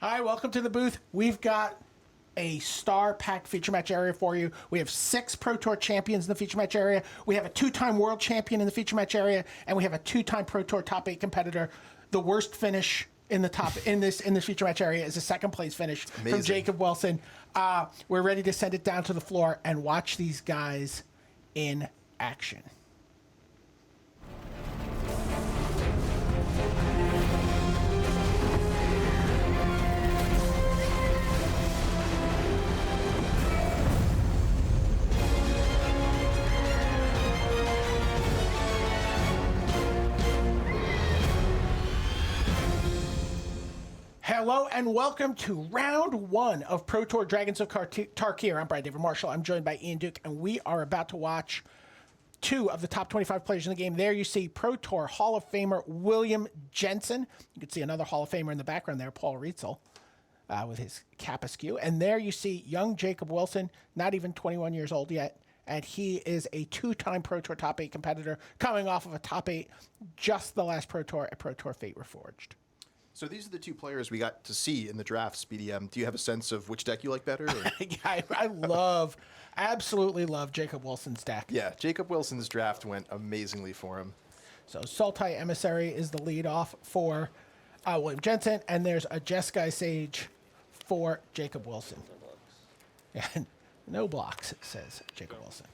Hi, welcome to the booth. We've got a star-packed feature match area for you. We have 6 Pro Tour champions in the feature match area. We have a 2-time world champion in the feature match area, and we have a 2-time Pro Tour top 8 competitor. The worst finish in the top in this feature match area is a second place finish from Jacob Wilson. We're ready to send it down to the floor and watch these guys in action. Hello and welcome to round 1 of Pro Tour Dragons of Tarkir. I'm Brian David Marshall. I'm joined by Ian Duke, and we are about to watch 2 of the top 25 players in the game. There you see Pro Tour Hall of Famer William Jensen. You can see another Hall of Famer in the background there, Paul Rietzel, with his cap askew. And there you see young Jacob Wilson, not even 21 years old yet. And he is a 2-time Pro Tour top 8 competitor, coming off of a top 8 just the last Pro Tour at Pro Tour Fate Reforged. So these are the 2 players we got to see in the drafts, BDM. Do you have a sense of which deck you like better? Yeah, absolutely love Jacob Wilson's deck. Yeah, Jacob Wilson's draft went amazingly for him. So Sultai Emissary is the lead off for William Jensen, and there's a Jeskai Sage for Jacob Wilson. Yeah, no blocks, says Jacob Wilson.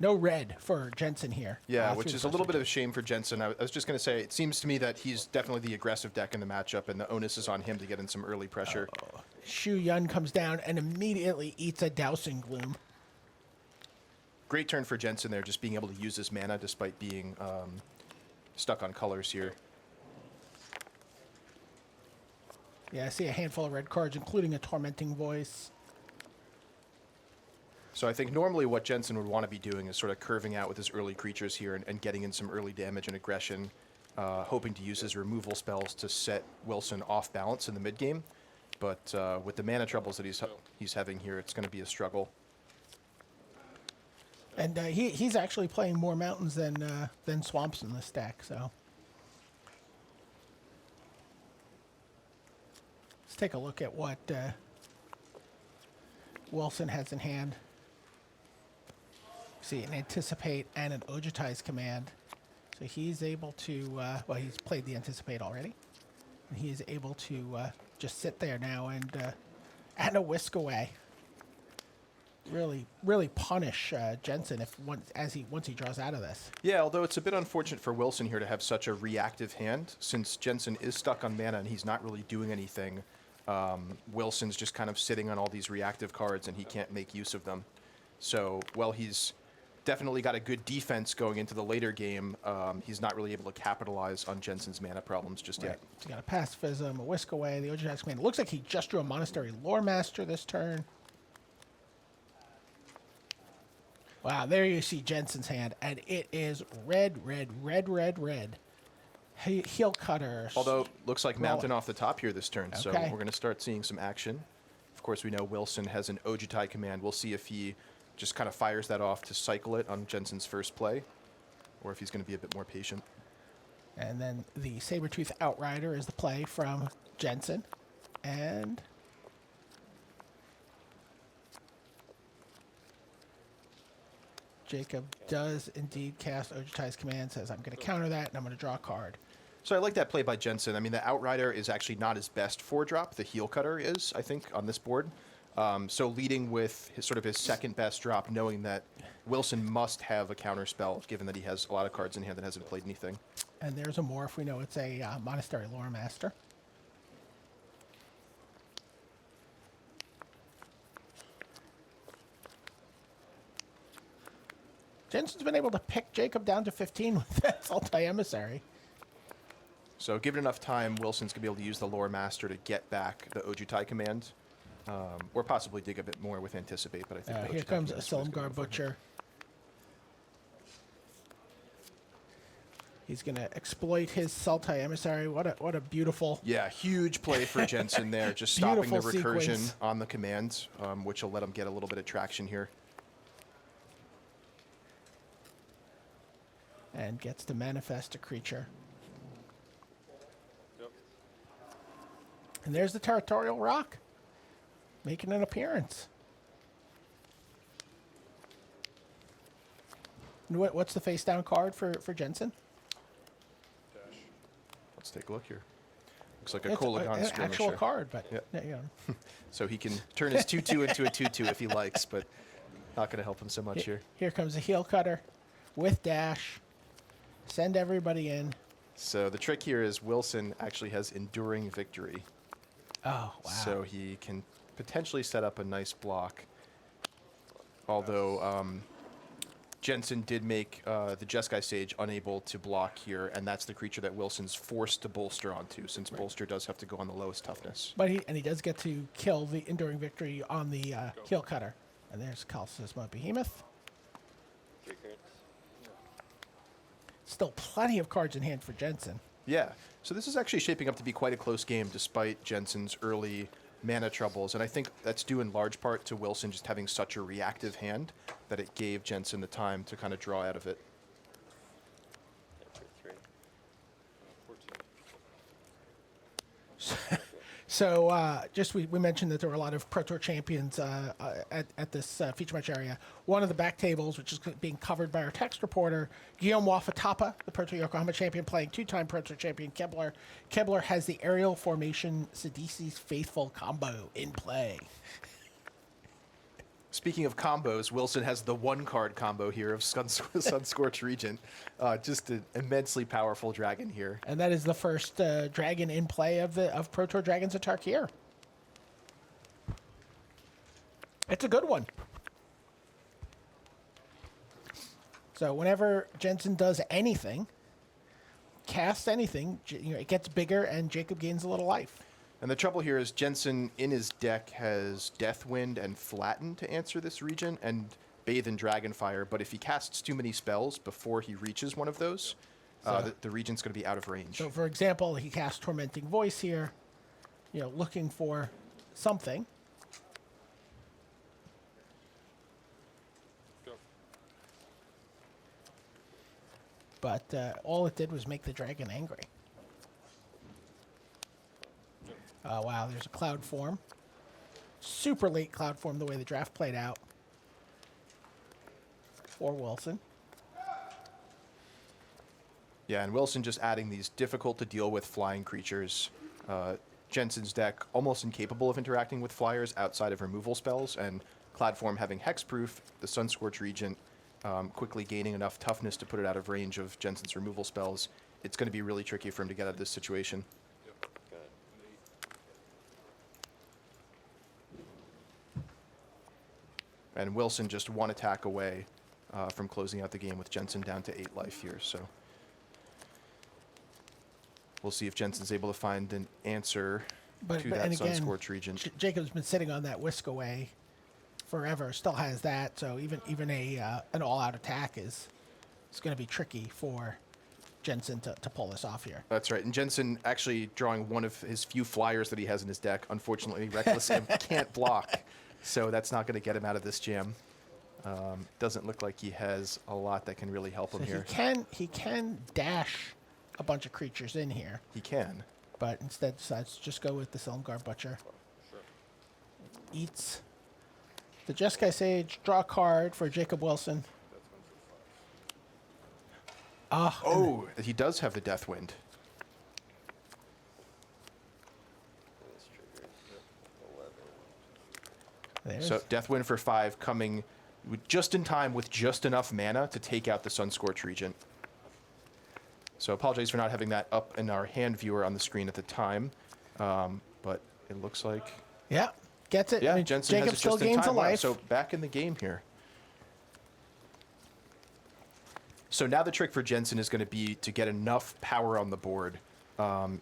No red for Jensen here. Yeah, which is a little bit of a shame for Jensen. I was just going to say, it seems to me that he's definitely the aggressive deck in the matchup, and the onus is on him to get in some early pressure. Shu Yun comes down and immediately eats a Dousing Gloom. Great turn for Jensen there, just being able to use his mana despite being stuck on colors here. Yeah, I see a handful of red cards, including a Tormenting Voice. So I think normally what Jensen would want to be doing is sort of curving out with his early creatures here and getting in some early damage and aggression, hoping to use his removal spells to set Wilson off balance in the mid game. But with the mana troubles that he's having here, it's going to be a struggle. And he's actually playing more mountains than swamps in this deck. So let's take a look at what Wilson has in hand. See an Anticipate and an Ojutai's Command. So he's able to, well, he's played the Anticipate already. And he's able to just sit there now and a Whisk Away. Really punish Jensen once he draws out of this. Yeah, although it's a bit unfortunate for Wilson here to have such a reactive hand, since Jensen is stuck on mana and he's not really doing anything. Wilson's just kind of sitting on all these reactive cards and he can't make use of them. So, while he's definitely got a good defense going into the later game, he's not really able to capitalize on Jensen's mana problems just yet. He's got a Pacifism, a Whisk Away, the Ojutai's Command. It looks like he just drew a Monastery Lore Master this turn. Wow, there you see Jensen's hand, and it is red. Heel Cutter. Although, looks like Mountain off the top here this turn, so we're going to start seeing some action. Of course, we know Wilson has an Ojutai Command. We'll see if he just kind of fires that off to cycle it on Jensen's first play, or if he's going to be a bit more patient. And then the Sabertooth Outrider is the play from Jensen. And Jacob does indeed cast Ojutai's Command, says, I'm going to counter that, and I'm going to draw a card. So I like that play by Jensen. I mean, the Outrider is actually not his best 4-drop. The Heel Cutter is, I think, on this board. So leading with his second best drop, knowing that Wilson must have a counter spell, given that he has a lot of cards in hand that hasn't played anything. And there's a morph. We know it's a Monastery Lore Master. Jensen's been able to pick Jacob down to 15 with that Sultai Emissary. So given enough time, Wilson's going to be able to use the Lore Master to get back the Ojutai Command. Or possibly dig a bit more with Anticipate, but I think here comes a Silumgar Butcher. He's going to exploit his Sultai Emissary. What a beautiful... Yeah, huge play for Jensen there. Just stopping the recursion sequence on the command, which will let him get a little bit of traction here. And gets to manifest a creature. And there's the Territorial Rock making an appearance. What's the face down card for Jensen? Let's take a look here. Looks like a It's Kolagon an skirmisher. actual card, but Yep. yeah, yeah. So he can turn his 2/2 into a 2/2 if he likes, but not going to help him so much here. Here comes a heel cutter with dash. Send everybody in. So the trick here is Wilson actually has enduring victory. Oh, wow. So he can potentially set up a nice block. Although Jensen did make the Jeskai Sage unable to block here, and that's the creature that Wilson's forced to bolster onto, since bolster does have to go on the lowest toughness. But he does get to kill the enduring victory on the heel cutter. And there's Kalsisma Behemoth. 3 cards. Still plenty of cards in hand for Jensen. Yeah, so this is actually shaping up to be quite a close game despite Jensen's early mana troubles, and I think that's due in large part to Wilson just having such a reactive hand that it gave Jensen the time to kind of draw out of it. Yeah, for 3. 14. So just we mentioned that there were a lot of Pro Tour champions at this feature match area. One of the back tables, which is being covered by our text reporter, Guillaume Waffo, the Pro Tour Yokohama champion, playing 2-time Pro Tour champion Kibler. Kibler has the aerial formation Sidisi's Faithful combo in play. Speaking of combos, Wilson has the 1-card combo here of Sunscorch Regent. Just an immensely powerful dragon here. And that is the first dragon in play of Pro Tour Dragons at Tarkir. It's a good one. So whenever Jensen does anything, casts anything, it gets bigger and Jacob gains a little life. And the trouble here is Jensen in his deck has Deathwind and Flatten to answer this Regent, and Bathe in Dragonfire, but if he casts too many spells before he reaches one of those, the Regent's going to be out of range. So for example, he casts Tormenting Voice here, looking for something. Go. But all it did was make the dragon angry. Oh, wow, there's a cloud form. Super late cloud form the way the draft played out for Wilson. Yeah, and Wilson just adding these difficult to deal with flying creatures. Jensen's deck almost incapable of interacting with flyers outside of removal spells, and Cloudform having hexproof, the Sunscorch Regent quickly gaining enough toughness to put it out of range of Jensen's removal spells. It's going to be really tricky for him to get out of this situation. Got it. And Wilson just 1 attack away from closing out the game with Jensen down to 8 life here. So we'll see if Jensen's able to find an answer to that Sunscorch Regent. Jacob's been sitting on that Whisk Away forever. Still has that. So even an all-out attack is going to be tricky for Jensen to pull this off here. That's right. And Jensen actually drawing one of his few flyers that he has in his deck. Unfortunately, Reckless Imp can't block. So that's not going to get him out of this jam. Doesn't look like he has a lot that can really help him here. He can dash a bunch of creatures in here, He can. but instead decides to just go with the Silumgar Butcher. Sure. Eats the Jeskai Sage, draw a card for Jacob Wilson. Oh, he does have the Deathwind. This triggers 11. There's, So Deathwind for 5 coming just in time with just enough mana to take out the Sunscorch Regent. So apologize for not having that up in our hand viewer on the screen at the time, but it looks like yeah, gets it. yeah, Jensen Jacob has it still just in gains a time. Wow, life. so back in the game here. So now the trick for Jensen is going to be to get enough power on the board,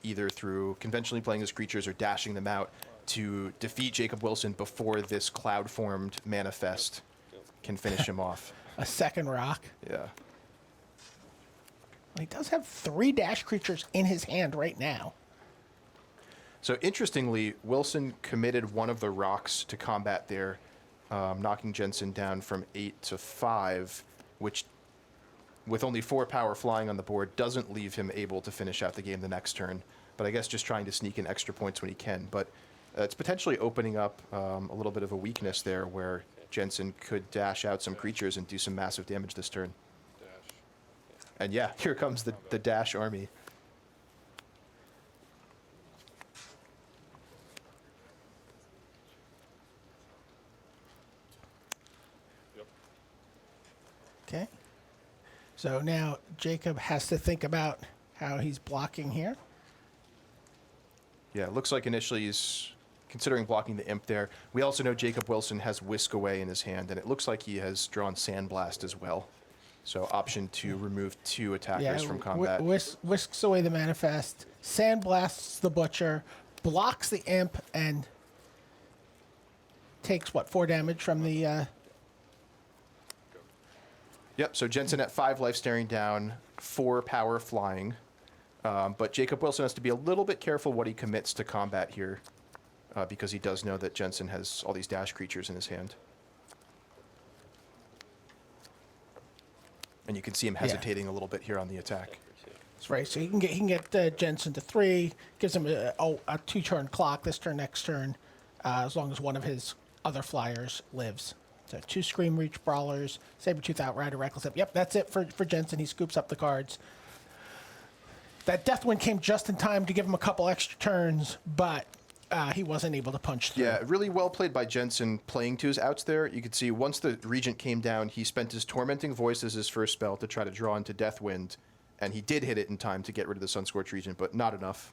either through conventionally playing his creatures or dashing them out to defeat Jacob Wilson before this cloud-formed manifest can finish him off. A second rock. Yeah. He does have 3 dash creatures in his hand right now. So interestingly, Wilson committed one of the rocks to combat there, knocking Jensen down from 8 to 5, which with only 4 power flying on the board, doesn't leave him able to finish out the game the next turn. But I guess just trying to sneak in extra points when he can. But it's potentially opening up a little bit of a weakness there where Jensen could dash out some creatures and do some massive damage this turn. And yeah, here comes the dash army. Okay. So now Jacob has to think about how he's blocking here. Yeah, it looks like initially he's considering blocking the imp there. We also know Jacob Wilson has Whisk Away in his hand, and it looks like he has drawn Sandblast as well. So option to remove 2 attackers from combat. Whisks away the manifest, sandblasts the butcher, blocks the imp, and takes, what, 4 damage from the... Yep, so Jensen at 5 life staring down, 4 power flying. But Jacob Wilson has to be a little bit careful what he commits to combat here, because he does know that Jensen has all these dash creatures in his hand. And you can see him hesitating a little bit here on the attack. That's right, so he can get Jensen to 3, gives him a 2-turn clock, this turn, next turn, as long as one of his other flyers lives. So 2 Scream Reach Brawlers, Sabertooth Outrider, Reckless Imp. Yep, that's it for Jensen. He scoops up the cards. That Deathwind came just in time to give him a couple extra turns, but he wasn't able to punch through. Yeah, really well played by Jensen playing to his outs there. You could see once the Regent came down, he spent his Tormenting Voice as his first spell to try to draw into Deathwind, and he did hit it in time to get rid of the Sunscorched Regent, but not enough.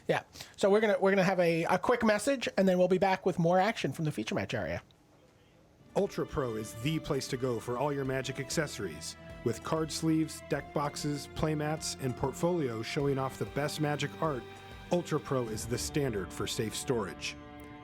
Yeah, so we're gonna have a quick message, and then we'll be back with more action from the feature match area. Ultra Pro is the place to go for all your Magic accessories. With card sleeves, deck boxes, playmats, and portfolios showing off the best Magic art, Ultra Pro is the standard for safe storage.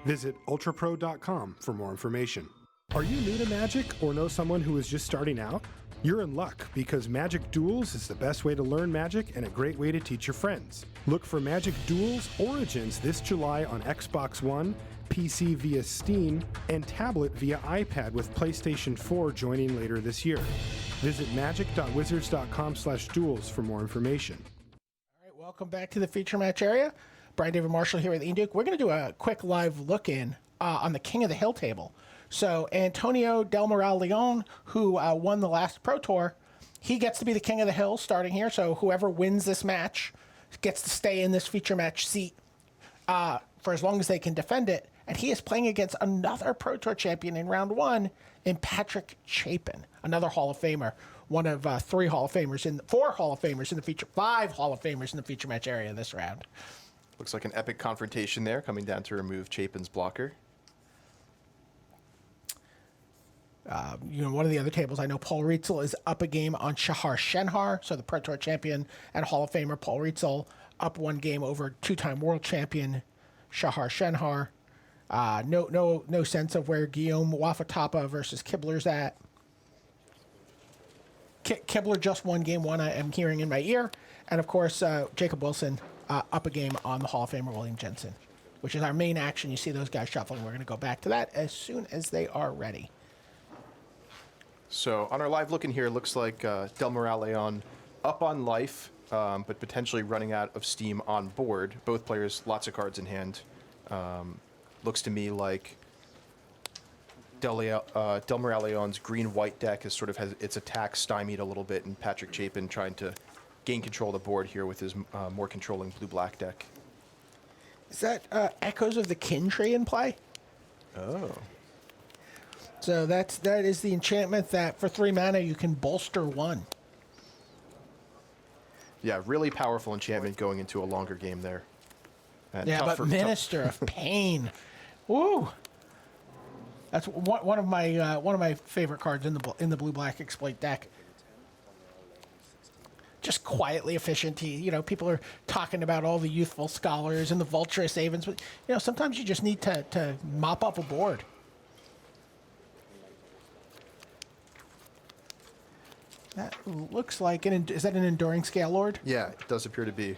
Visit ultrapro.com for more information. Are you new to Magic or know someone who is just starting out? You're in luck because Magic Duels is the best way to learn Magic and a great way to teach your friends. Look for Magic Duels Origins this July on Xbox One, PC via Steam, and tablet via iPad with PlayStation 4 joining later this year. Visit magic.wizards.com/duels for more information. All right, welcome back to the feature match area. Brian David Marshall here with Ian Duke. We're going to do a quick live look-in on the King of the Hill table. So Antonio Del Moral Leon, who won the last Pro Tour, he gets to be the King of the Hill starting here. So whoever wins this match gets to stay in this feature match seat for as long as they can defend it. And he is playing against another Pro Tour champion in round 1 in Patrick Chapin, another Hall of Famer, one of 4 Hall of Famers in the feature, 5 Hall of Famers in the feature match area this round. Looks like an epic confrontation there, coming down to remove Chapin's blocker. One of the other tables, I know Paul Rietzel is up a game on Shahar Shenhar, so the Pro Tour champion and Hall of Famer Paul Rietzel up 1 game over 2-time world champion Shahar Shenhar. No sense of where Guillaume Wafatapa versus Kibler's at. Kibler just won game 1, I am hearing in my ear. And of course, Jacob Wilson up a game on the Hall of Famer William Jensen, which is our main action. You see those guys shuffling. We're going to go back to that as soon as they are ready. So on our live look in here, looks like Del Moral Leon up on life, but potentially running out of steam on board. Both players, lots of cards in hand. Looks to me like Del Moral Leon's green-white deck has its attack stymied a little bit, and Patrick Chapin trying to gain control of the board here with his more controlling blue-black deck. Is that Echoes of the Kin Tree in play? Oh. So that is the enchantment that for 3 mana you can bolster 1. Yeah, really powerful enchantment going into a longer game there. And Yeah, but Minister of Pain. Woo! That's one of my favorite cards in the blue-black exploit deck. Just quietly efficient. People are talking about all the youthful scholars and the Vulturous Avens, but sometimes you just need to mop up a board. That looks like is that an Enduring Scale Lord? Yeah, it does appear to be.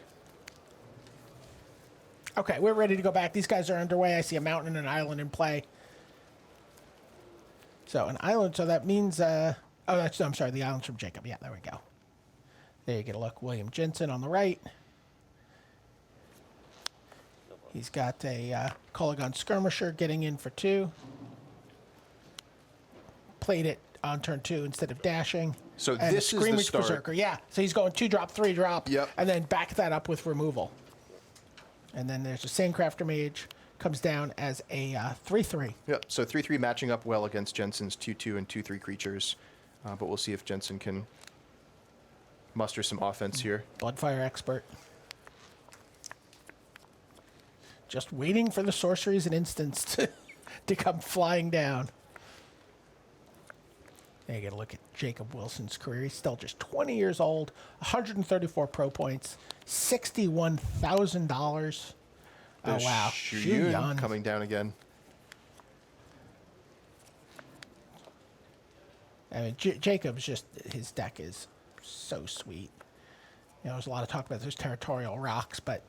Okay, we're ready to go back. These guys are underway. I see a mountain and an island in play. So an island. So that means. I'm sorry. The island's from Jacob. Yeah, there we go. There you get a look. William Jensen on the right. He's got a Colligon Skirmisher getting in for 2. Played it on turn 2 instead of dashing. So And this is Scream the Reach start. Berserker. Yeah, so he's going 2 drop, 3 drop, Yep. and then back that up with removal. And then there's a Sandcrafter Mage, comes down as a 3/3. Yep. So 3/3 matching up well against Jensen's 2/2 and 2/3 creatures, but we'll see if Jensen can muster some offense here. Bloodfire Expert. Just waiting for the sorceries and instants to come flying down. There you get a look at Jacob Wilson's career. He's still just 20 years old, 134 pro points, $61,000. Oh, There's wow. Shuyun Shuyun. coming down again. I mean, Jacob's just, his deck is so sweet. You know, there's a lot of talk about those territorial rocks, but,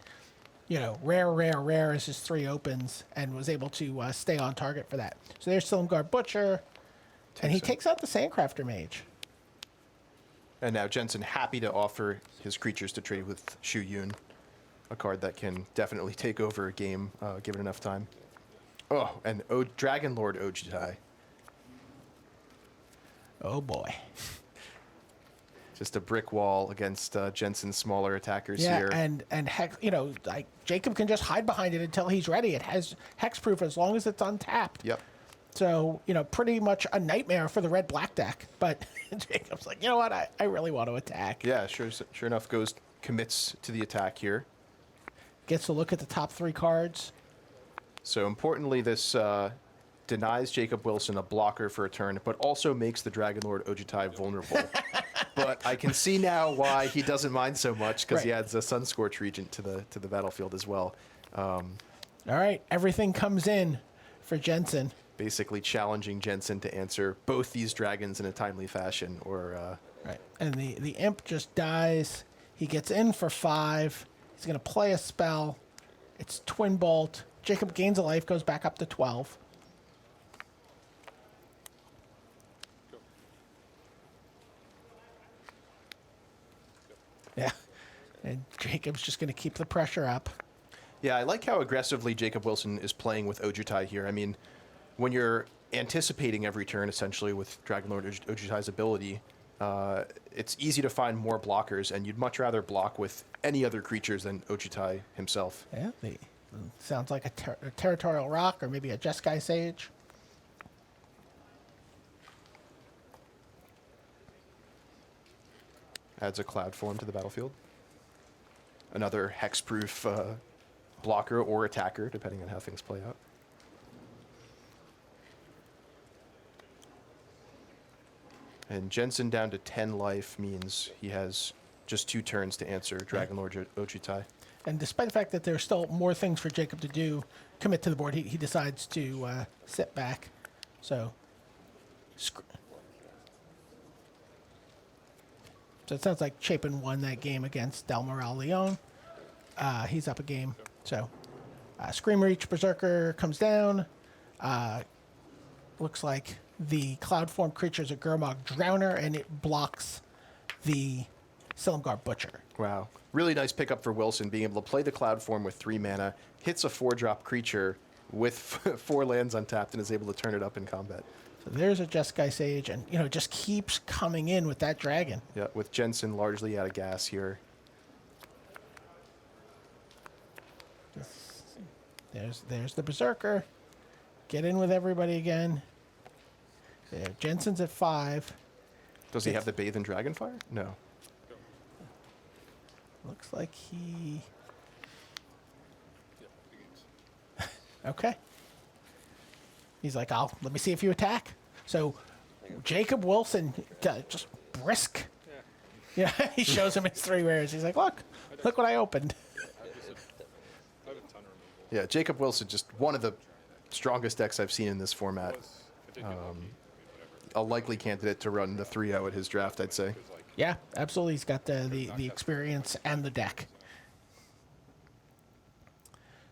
you know, rare as his 3 opens and was able to stay on target for that. So there's Silumgar Butcher, and he takes out the Sandcrafter Mage. And now Jensen happy to offer his creatures to trade with Shuyun, a card that can definitely take over a game given enough time. Oh, and Dragon Lord Ojutai. Oh, boy. Just a brick wall against Jensen's smaller attackers Yeah, here. and Hex, you know, like Jacob can just hide behind it until he's ready. It has hexproof as long as it's untapped. Yep. So, you know, pretty much a nightmare for the red-black deck. But Jacob's like, you know what? I really want to attack. Yeah, sure enough, commits to the attack here. Gets to look at the top 3 cards. So importantly, this denies Jacob Wilson a blocker for a turn, but also makes the Dragon Lord Ojutai vulnerable. But I can see now why he doesn't mind so much, because he Right. adds a Sunscorch Regent to the battlefield as well. All right, everything comes in for Jensen. Basically challenging Jensen to answer both these dragons in a timely fashion, or Right. And the imp just dies. He gets in for 5. He's going to play a spell. It's Twin Bolt. Jacob gains a life, goes back up to 12. Yeah. And Jacob's just going to keep the pressure up. yeah, I like how aggressively Jacob Wilson is playing with Ojutai here. I mean, when you're anticipating every turn, essentially, with Dragon Lord Ojutai's ability, it's easy to find more blockers, and you'd much rather block with any other creatures than Ojutai himself. Yeah. Sounds like a Territorial Rock or maybe a Jeskai Sage. Adds a Cloud Form to the battlefield. Another hexproof blocker or attacker, depending on how things play out. And Jensen down to 10 life means he has just 2 turns to answer Dragon Lord Ojutai. And despite the fact that there's still more things for Jacob to do, commit to the board, he decides to sit back. So it sounds like Chapin won that game against Del Moral Leon. He's up a game. So Scream Reach Berserker comes down. Looks like the Cloud Form creature is a Gurmag Drowner, and it blocks the Silumgar Butcher. Wow. Really nice pickup for Wilson, being able to play the Cloud Form with 3 mana, hits a 4-drop creature with 4 lands untapped, and is able to turn it up in combat. So there's a Jeskai Sage, and, you know, just keeps coming in with that dragon. Yeah, with Jensen largely out of gas here. There's the Berserker. Get in with everybody again. There, Jensen's at 5. Does he have the Bathe in Dragonfire? No. Looks like he... Okay. He's like, let me see if you attack. So Jacob Wilson, just brisk. Yeah, he shows him his 3 rares. He's like, look what I opened. Yeah, Jacob Wilson, just one of the strongest decks I've seen in this format. A likely candidate to run the 3-0 at his draft, I'd say. Yeah, absolutely. He's got the experience and the deck.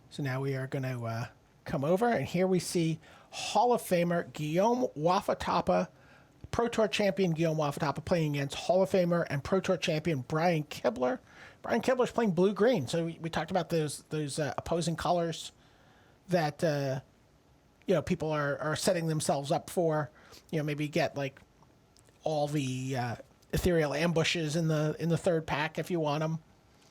So now we are going to come over, and here we see Hall of Famer Guillaume Waffo Pro Tour champion Guillaume Waffo playing against Hall of Famer and Pro Tour champion Brian Kibler. Brian Kibler's playing blue-green, so we talked about those opposing colors that people are setting themselves up for. Maybe get like all the ethereal ambushes in the third pack if you want them.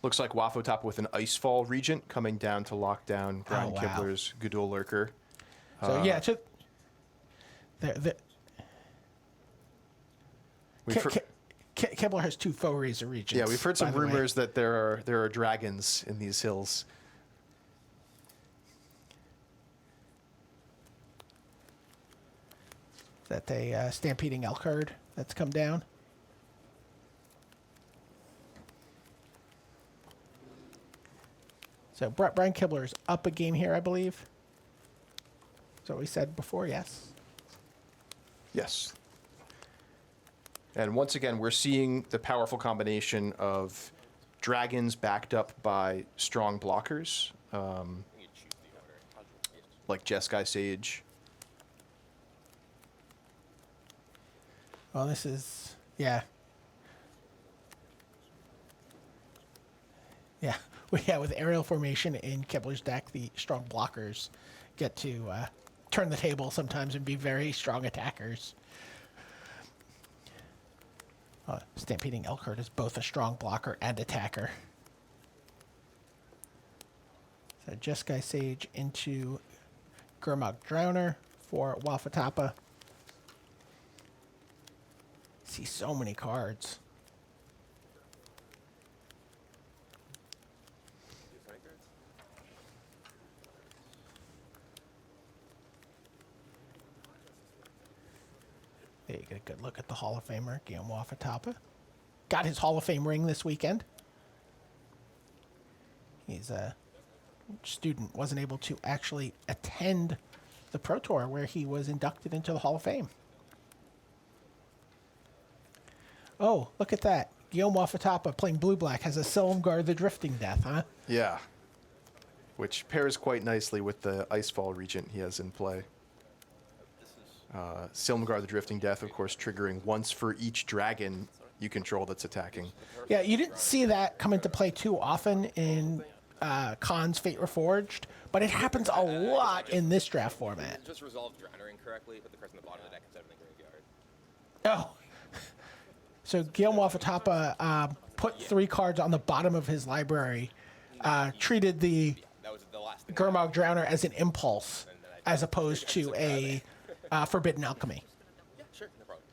Looks like Waffo with an Icefall Regent coming down to lock down Brian wow. Kibler's Gudul Lurker. So Kibler has 2 Faux Razor Regents. Yeah, we've heard some rumors that there are dragons in these hills. That a stampeding elk herd that's come down. So Brian Kibler is up a game here, I believe. That's what we said before, yes. Yes. And once again, we're seeing the powerful combination of dragons backed up by strong blockers, like Jeskai Sage. Well, this is, yeah. Yeah. With aerial formation in Kibler's deck, the strong blockers get to turn the table sometimes and be very strong attackers. Stampeding Elkhart is both a strong blocker and attacker. So Jeskai Sage into Gurmag Drowner for Wafatapa. See so many cards. There you get a good look at the Hall of Famer, Guillaume Wafatapa. Got his Hall of Fame ring this weekend. He's a student, wasn't able to actually attend the Pro Tour where he was inducted into the Hall of Fame. Oh, look at that. Guillaume Wafatapa playing blue-black has a Silumgar the Drifting Death, huh? Yeah. Which pairs quite nicely with the Icefall Regent he has in play. Silumgar the Drifting Death, of course, triggering once for each dragon you control that's attacking. Yeah, you didn't see that come into play too often in Khan's Fate Reforged, but it happens a lot in this draft format. Just resolved Drowner incorrectly, put the cards in the bottom of the deck instead of in the graveyard. Oh. So Guillaume Wafatapa put 3 cards on the bottom of his library, treated the That was the last thing. Gurmag Drowner as an impulse, as opposed to a Forbidden Alchemy. Yeah, sure, no problem.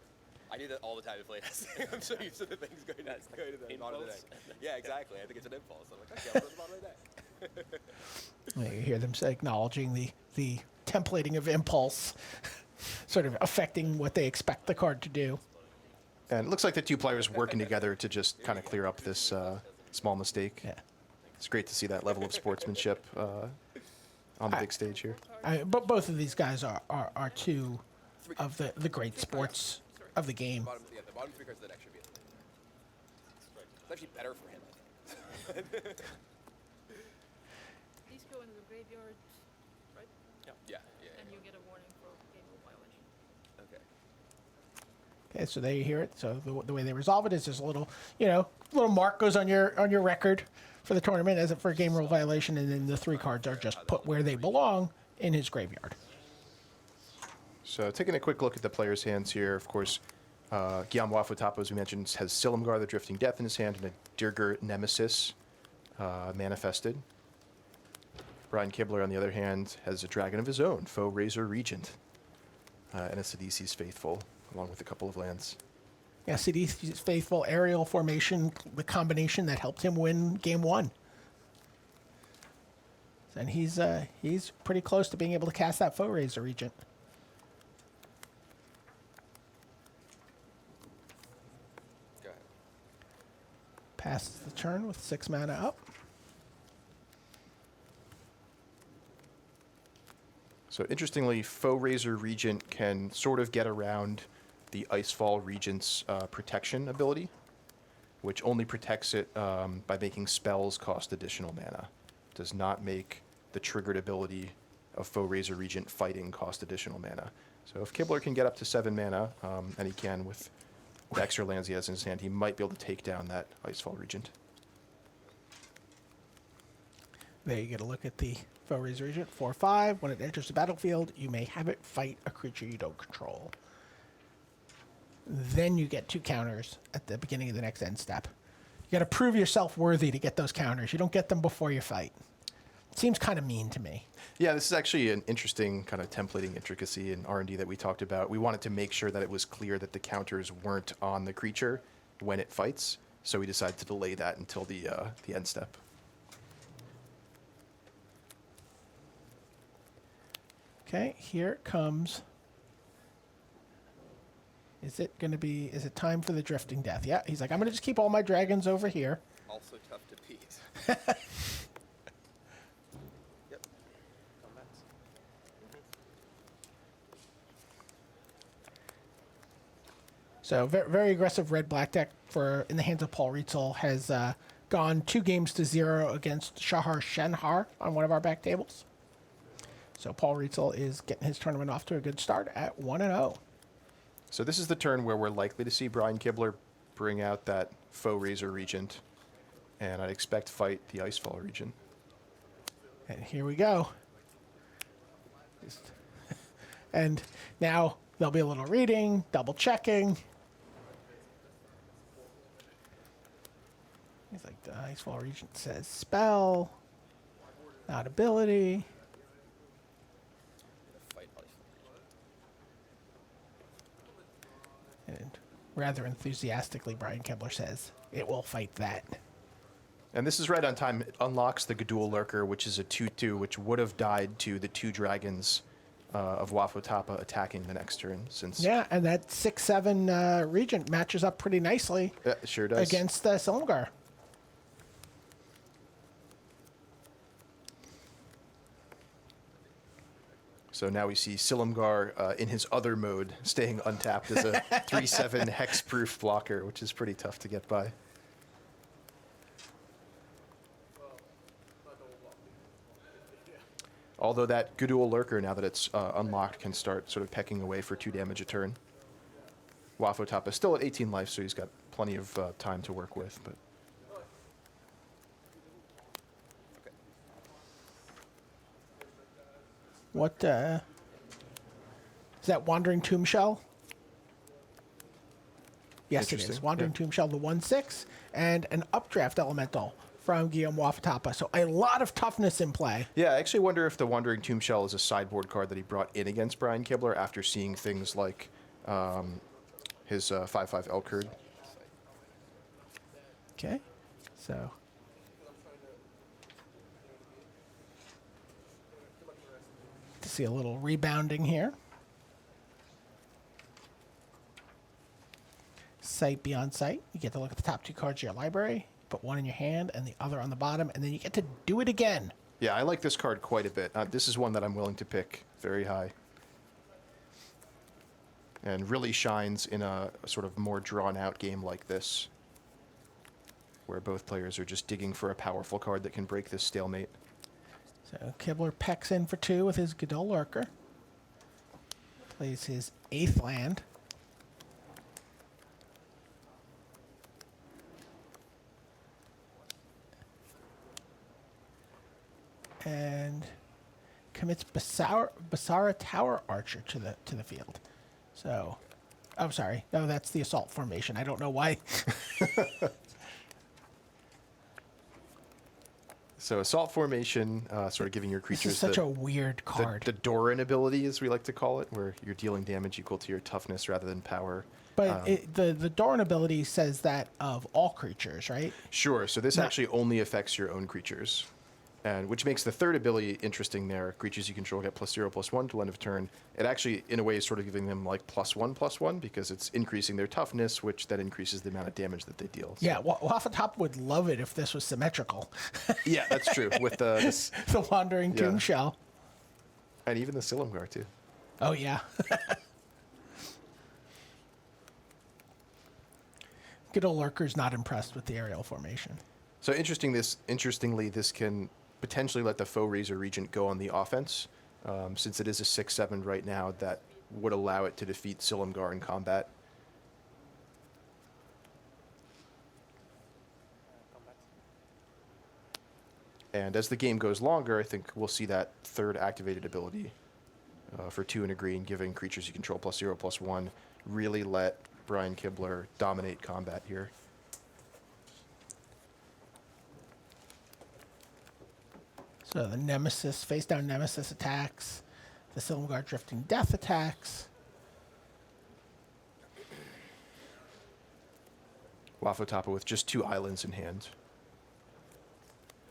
I do that all the time to play this. I'm so used to the things going to the bottom of the deck. Yeah, exactly. I think it's an impulse. I'm like, okay, I'll put it in the bottom of the deck. You hear them say, acknowledging the templating of impulse, sort of affecting what they expect the card to do. And it looks like the 2 players working together to just kind of clear up this small mistake. Yeah. It's great to see that level of sportsmanship on the big stage here. But both of these guys are 2 of the great sports of the game. The bottom 3 cards of the deck should be in there. It's actually better for him, I think. These go into the graveyard, right? Yeah. And you get a warning for game rule violation. Okay. Okay, so there you hear it. So the way they resolve it is just a little, little mark goes on your record for the tournament as for a game rule violation, and then the 3 cards are just put where they belong in his graveyard. So taking a quick look at the players' hands here, of course, Guillaume Wafatapa, as we mentioned, has Silumgar the Drifting Death in his hand and a Dirger Nemesis manifested. Brian Kibler, on the other hand, has a dragon of his own, Faux Razor Regent, and a Sidisi's Faithful, along with a couple of lands. Yeah, CD's faithful aerial formation, the combination that helped him win Game 1. And he's pretty close to being able to cast that Faux Razor Regent. Go ahead. Passes the turn with 6 mana up. So interestingly, Faux Razor Regent can sort of get around the Icefall Regent's protection ability, which only protects it by making spells cost additional mana. Does not make the triggered ability of Faux Razor Regent fighting cost additional mana. So if Kibler can get up to 7 mana, and he can with the extra lands he has in his hand, he might be able to take down that Icefall Regent. There you get a look at the Foe Razor Regent. 4/5. When it enters the battlefield, you may have it fight a creature you don't control. Then you get 2 counters at the beginning of the next end step. You got to prove yourself worthy to get those counters. You don't get them before you fight. It seems kind of mean to me. Yeah, this is actually an interesting kind of templating intricacy in R&D that we talked about. We wanted to make sure that it was clear that the counters weren't on the creature when it fights, so we decided to delay that until the end step. Okay, here it comes. Is it time for the Drifting Death? Yeah, he's like, I'm going to just keep all my dragons over here. Also tough to beat. Yep. Combats. So very aggressive red-black deck in the hands of Paul Rietzel has gone 2 games to 0 against Shahar Shenhar on one of our back tables. So Paul Rietzel is getting his tournament off to a good start at 1-0. So this is the turn where we're likely to see Brian Kibler bring out that Foe Razor Regent, and I'd expect fight the Icefall Regent. And here we go. And now there'll be a little reading, double checking. He's like, the Icefall Regent says spell, not ability. Fight Icefall. And rather enthusiastically, Brian Kibler says, it will fight that. And this is right on time. It unlocks the Gadul Lurker, which is a 2/2, which would have died to the 2 dragons of Waffo Tapa attacking the next turn. Since Yeah, and that 6/7 Regent matches up pretty nicely Yeah, it sure does. against Silumgar. So now we see Silumgar in his other mode, staying untapped as a 3/7 hexproof blocker, which is pretty tough to get by. Although that Gadul Lurker, now that it's unlocked, can start sort of pecking away for 2 damage a turn. Waffo Tapa is still at 18 life, so he's got plenty of time to work with. But What, is that Wandering Tomb Shell? Yes, it is. Interesting, Wandering yeah. Tomb Shell, the 1/6, and an Updraft Elemental from Guillaume Wafatapa. So a lot of toughness in play. yeah, I actually wonder if the Wandering Tomb Shell is a sideboard card that he brought in against Brian Kibler after seeing things like his 5/5 Elkherd. Okay, so to see a little rebounding here. Sight beyond sight. You get to look at the top 2 cards of your library, put one in your hand and the other on the bottom, and then you get to do it again. Yeah, I like this card quite a bit. This is one that I'm willing to pick very high. And really shines in a sort of more drawn-out game like this, where both players are just digging for a powerful card that can break this stalemate. So Kibler pecks in for 2 with his Gadul Lurker. Plays his 8th land. And commits Basara Tower Archer to the field. So, I'm sorry. No, that's the assault formation. I don't know why. So Assault Formation, sort of giving your This creatures is such a weird card. the Doran ability, as we like to call it, where you're dealing damage equal to your toughness rather than power. But the Doran ability says that of all creatures, right? Sure, so this No. actually only affects your own creatures. And which makes the third ability interesting there. Creatures you control get +0/+1 till end of turn. It actually, in a way, is sort of giving them like +1/+1 because it's increasing their toughness, which then increases the amount of damage that they deal. So- Yeah, Wafatop would love it if this was symmetrical. Yeah, that's true. With the The Wandering Tomb Yeah. Shell. and even the Silumgar too. Oh, yeah. Good old Lurker's not impressed with the aerial formation. So interestingly, this can potentially let the Foe Razor Regent go on the offense, since it is a 6/7 right now. That would allow it to defeat Silumgar in combat. And as the game goes longer, I think we'll see that third activated ability for 2 and a green, giving creatures you control +0/+1, really let Brian Kibler dominate combat here. So the Nemesis, face down Nemesis attacks. The Silumgar Drifting Death attacks. Waffo Tapa with just 2 islands in hand,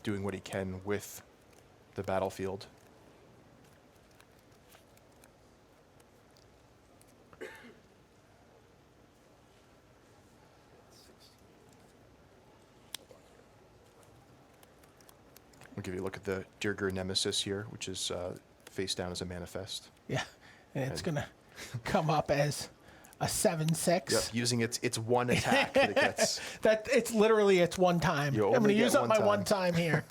doing what he can with the battlefield. We'll give you a look at the Dirger Nemesis here, which is face down as a manifest. Yeah, and it's going to come up as a 7/6. Yep, using its one attack that it gets. That it's literally its one time. You I'm going only to get use up one my time. one time here.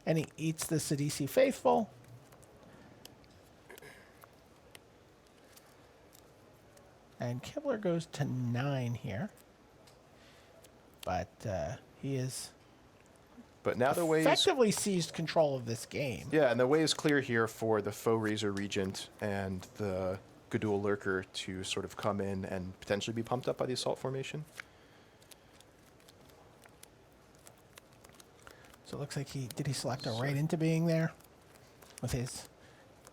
And he eats the Sidisi Faithful. And Kibler goes to 9 here. But he is But now the way is effectively seized control of this game. yeah, and the way is clear here for the Foe Razor Regent and the Gudul Lurker to sort of come in and potentially be pumped up by the assault formation. So it looks like did he select a right into being there with his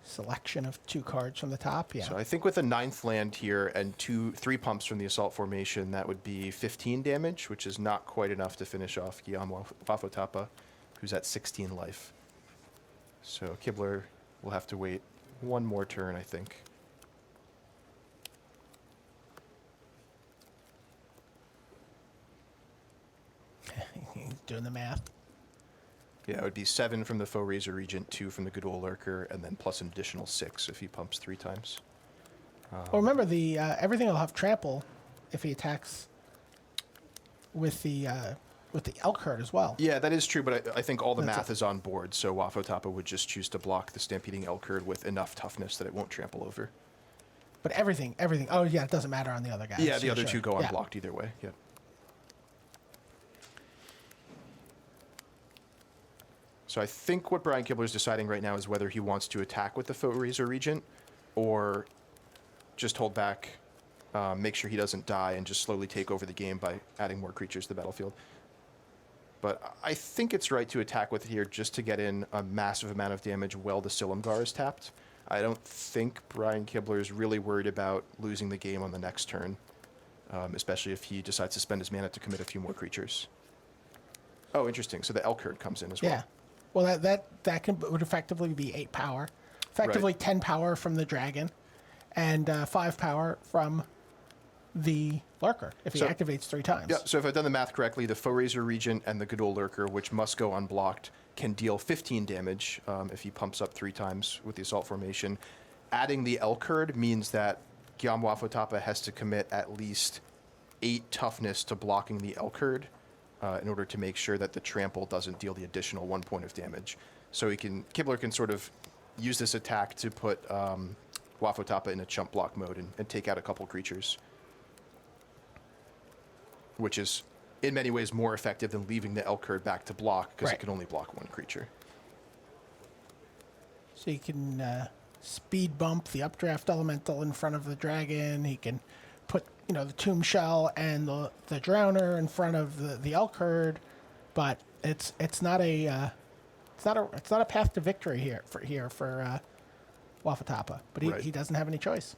selection of 2 cards from the top? Yeah. So I think with a 9th land here and 3 pumps from the assault formation, that would be 15 damage, which is not quite enough to finish off Guillaume Waffo Tapa, who's at 16 life. So Kibler will have to wait one more turn, I think. He's doing the math. Yeah, it would be 7 from the Foe Razor Regent, 2 from the Gudul Lurker, and then plus an additional 6 if he pumps 3 times. Well, remember the everything will have trample if he attacks with the elk herd as well. Yeah, that is true, but I think all the That's math is on board, so Waffo Tapa would just choose to block the Stampeding Elk Herd with enough toughness that it won't trample over. But everything. Oh yeah, it doesn't matter on the other guys. Yeah, the Sure, other sure. 2 go Yeah. unblocked either way. Yeah. So I think what Brian Kibler is deciding right now is whether he wants to attack with the Foe Razor Regent or just hold back, make sure he doesn't die, and just slowly take over the game by adding more creatures to the battlefield. But I think it's right to attack with it here just to get in a massive amount of damage while the Silumgar is tapped. I don't think Brian Kibler is really worried about losing the game on the next turn, especially if he decides to spend his mana to commit a few more creatures. Oh, interesting. So the Elk Herd comes in as well. Yeah. Well, that would effectively be 8 power, effectively Right. 10 power from the dragon, and 5 power from the lurker if he So- activates 3 times. Yeah, so if I've done the math correctly, the Foe Razor Regent and the Gudul Lurker, which must go unblocked, can deal 15 damage if he pumps up 3 times with the assault formation. Adding the Elk Herd means that Guillaume Waffo Tapa has to commit at least 8 toughness to blocking the Elk Herd in order to make sure that the trample doesn't deal the additional 1 point of damage. So Kibler can sort of use this attack to put Waffo Tapa in a chump block mode and take out a couple creatures, which is in many ways more effective than leaving the Elk Herd back to block because Right. it can only block 1 creature. So you can speed bump the updraft elemental in front of the dragon. He can put the tomb shell and the drowner in front of the elk herd, but it's not a path to victory here for Waffo Tapa. But Right. he doesn't have any choice.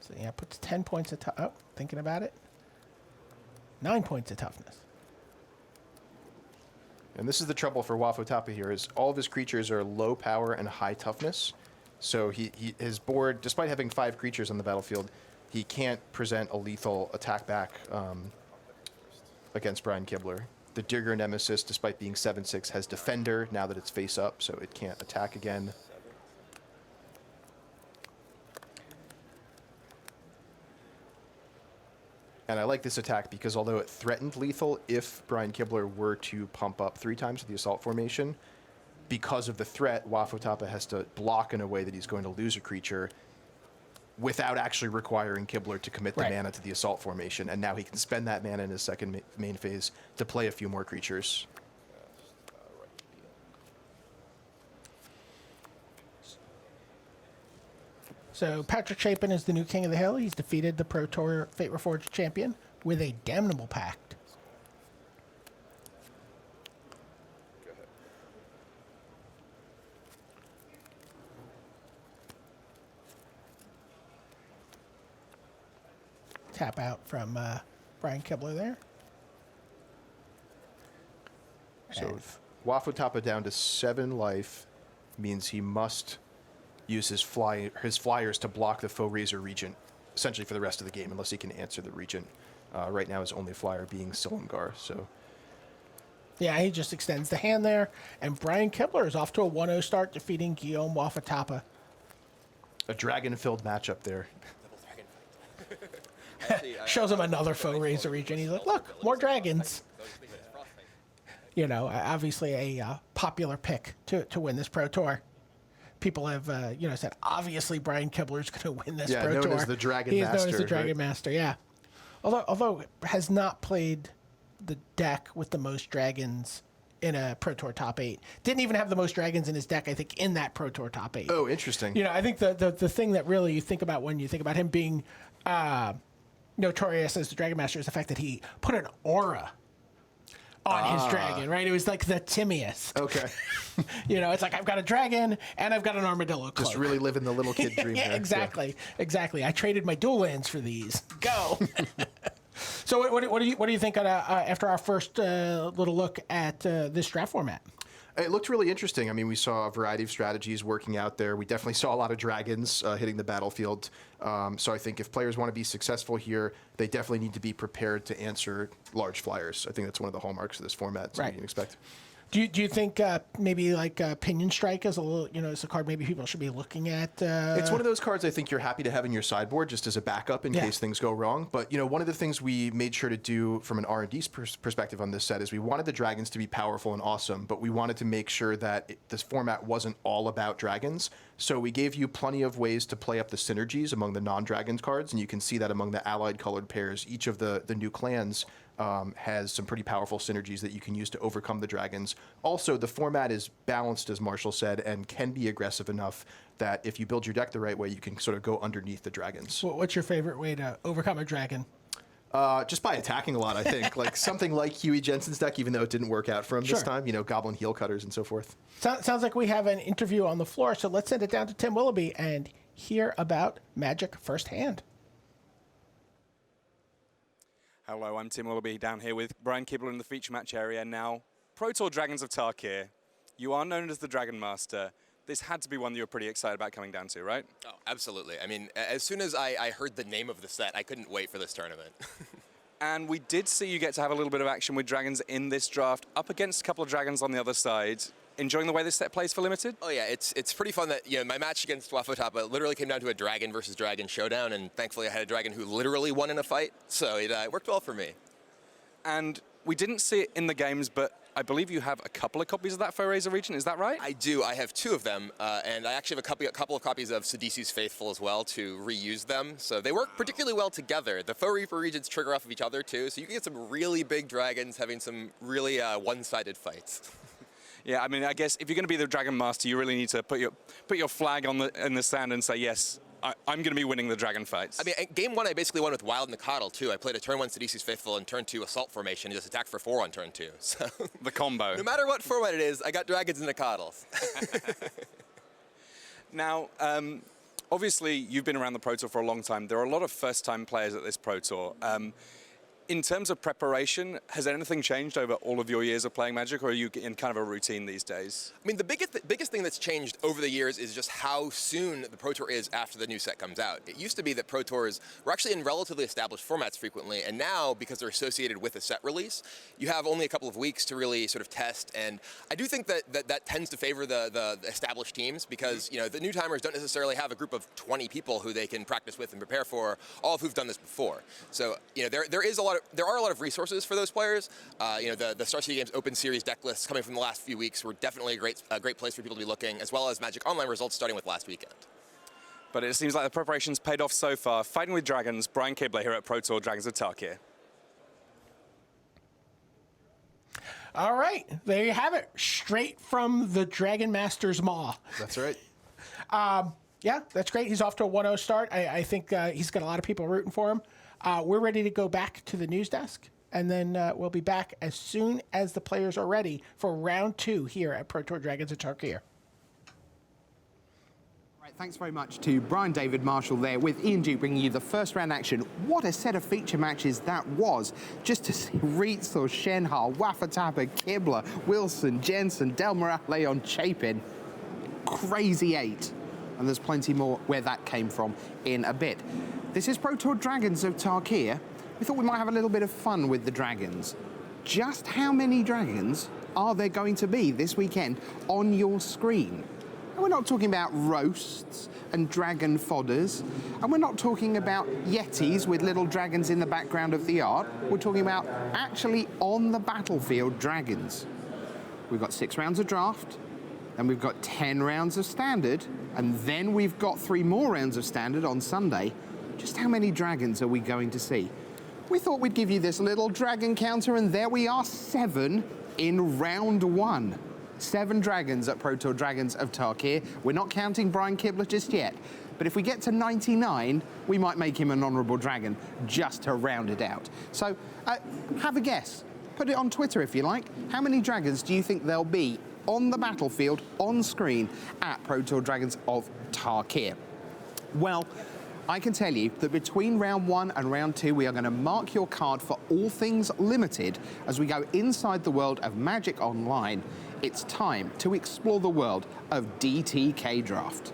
So yeah, puts 10 points of thinking about it. 9 points of toughness. And this is the trouble for Waffo Tapa here, is all of his creatures are low power and high toughness. So his board, despite having 5 creatures on the battlefield, he can't present a lethal attack back against Brian Kibler. The Dirger Nemesis, despite being 7/6, has Defender now that it's face up, so it can't attack again. And I like this attack because although it threatened lethal if Brian Kibler were to pump up 3 times with the assault formation, because of the threat, Waffo Tapa has to block in a way that he's going to lose a creature without actually requiring Kibler to commit the mana to the assault formation. And now he can spend that mana in his second main phase to play a few more creatures. So Patrick Chapin is the new King of the Hill. He's defeated the Pro Tour Fate Reforged champion with a damnable pact. Go ahead. Tap out from Brian Kibler there. So if Waffo Tapa down to 7 life means he must use his flyers to block the Foe Razor Regent, essentially for the rest of the game, unless he can answer the Regent. Right now, his only flyer being Silumgar. So Yeah, he just extends the hand there. And Brian Kibler is off to a 1-0 start, defeating Guillaume Waffo Tapa. a dragon-filled matchup there. Double dragon fight. Actually, Shows him another Foe Razor Regent. He's like, look, more dragons. You know, obviously a popular pick to win this Pro Tour. People have, said, obviously Brian Kibler's going to win this Pro known Tour. as the Dragon He is known as Master, the Dragon right? Master, yeah. Although has not played the deck with the most dragons in a Pro Tour top 8. Didn't even have the most dragons in his deck, I think, in that Pro Tour top 8. Oh, interesting. You know, I think the thing that really you think about when you think about him being notorious as the Dragon Master is the fact that he put an aura on his dragon, right? It was like the Timiest. Okay. You know, it's like I've got a dragon and I've got an armadillo cloak. Just really living the little kid dream Yeah, there. exactly. I traded my dual lands for these. Go. So what do you think after our first little look at this draft format? It looked really interesting. I mean, we saw a variety of strategies working out there. We definitely saw a lot of dragons hitting the battlefield. So I think if players want to be successful here, they definitely need to be prepared to answer large flyers. I think that's one of the hallmarks of this format. So Right. you can expect. Do you think maybe like Pinion Strike is a little, is a card maybe people should be looking at? It's one of those cards I think you're happy to have in your sideboard just as a backup in case things go wrong. But, one of the things we made sure to do from an R&D perspective on this set is we wanted the dragons to be powerful and awesome, but we wanted to make sure that this format wasn't all about dragons. So we gave you plenty of ways to play up the synergies among the non-dragons cards, and you can see that among the allied colored pairs. Each of the new clans has some pretty powerful synergies that you can use to overcome the dragons. Also, the format is balanced, as Marshall said, and can be aggressive enough that if you build your deck the right way, you can sort of go underneath the dragons. What's your favorite way to overcome a dragon? Just by attacking a lot, I think. Like something like Huey Jensen's deck, even though it didn't work out for him this time, Goblin Heel Cutters and so forth. Sounds like we have an interview on the floor, so let's send it down to Tim Willoughby and hear about Magic firsthand. Hello, I'm Tim Willoughby down here with Brian Kibler in the feature match area. Now, Pro Tour Dragons of Tarkir, you are known as the Dragon Master. This had to be one that you were pretty excited about coming down to, right? Oh, absolutely. I mean, as soon as I heard the name of the set, I couldn't wait for this tournament. And we did see you get to have a little bit of action with dragons in this draft, up against a couple of dragons on the other side. Enjoying the way this set plays for Limited? Oh yeah, it's pretty fun that my match against Waffo Tapa literally came down to a dragon versus dragon showdown, and thankfully I had a dragon who literally won in a fight, so it worked well for me. And we didn't see it in the games, but I believe you have a couple of copies of that Foe Razor Regent, is that right? I do. I have 2 of them, and I actually have a couple of copies of Sidisi's Faithful as well to reuse them. So they work particularly well together. The Foe Reaper Regents trigger off of each other too, so you can get some really big dragons having some really one-sided fights. Yeah, I mean, I guess if you're going to be the Dragon Master, you really need to put your flag in the sand and say, yes, I'm going to be winning the dragon fights. I mean, game 1 I basically won with Wild and the Coddle too. I played a turn 1 Sidisi's Faithful and turn 2 Assault formation and just attacked for 4 on turn 2. So the combo. No matter what format it is, I got dragons and the Coddles. Now, obviously, you've been around the Pro Tour for a long time. There are a lot of first-time players at this Pro Tour. In terms of preparation, has anything changed over all of your years of playing Magic, or are you in kind of a routine these days? I mean, the biggest thing that's changed over the years is just how soon the Pro Tour is after the new set comes out. It used to be that Pro Tours were actually in relatively established formats frequently, and now, because they're associated with a set release, you have only a couple of weeks to really sort of test. And I do think that tends to favor the established teams, because the new timers don't necessarily have a group of 20 people who they can practice with and prepare for, all of who've done this before. So there are a lot of resources for those players. The Star City Games Open Series deck lists coming from the last few weeks were definitely a great place for people to be looking, as well as Magic Online results starting with last weekend. But it seems like the preparation's paid off so far. Fighting with Dragons, Brian Kibler here at Pro Tour Dragons of Tarkir. All right, there you have it. Straight from the Dragon Master's maw. That's right. Yeah, that's great. He's off to a 1-0 start. I think he's got a lot of people rooting for him. We're ready to go back to the news desk, and then we'll be back as soon as the players are ready for round 2 here at Pro Tour Dragons of Tarkir. Right, thanks very much to Brian David Marshall there with Ian Duke bringing you the first round action. What a set of feature matches that was. Just to see Rietzel, Shenhar, Waffo, Kibler, Wilson, Jensen, Del Morale, Leon, Chapin. Crazy 8. And there's plenty more where that came from in a bit. This is Pro Tour Dragons of Tarkir. We thought we might have a little bit of fun with the dragons. Just how many dragons are there going to be this weekend on your screen? And we're not talking about roasts and dragon fodders, and we're not talking about yetis with little dragons in the background of the art. We're talking about actually on the battlefield dragons. We've got 6 rounds of draft, and we've got 10 rounds of standard, and then we've got 3 more rounds of standard on Sunday. Just how many dragons are we going to see? We thought we'd give you this little dragon counter, and there we are, 7 in round 1. 7 dragons at Pro Tour Dragons of Tarkir. We're not counting Brian Kibler just yet, but if we get to 99, we might make him an honourable dragon, just to round it out. So, have a guess. Put it on Twitter if you like. How many dragons do you think there'll be on the battlefield, on screen, at Pro Tour Dragons of Tarkir? Well, I can tell you that between round 1 and round 2, we are going to mark your card for all things limited as we go inside the world of Magic Online. It's time to explore the world of DTK Draft.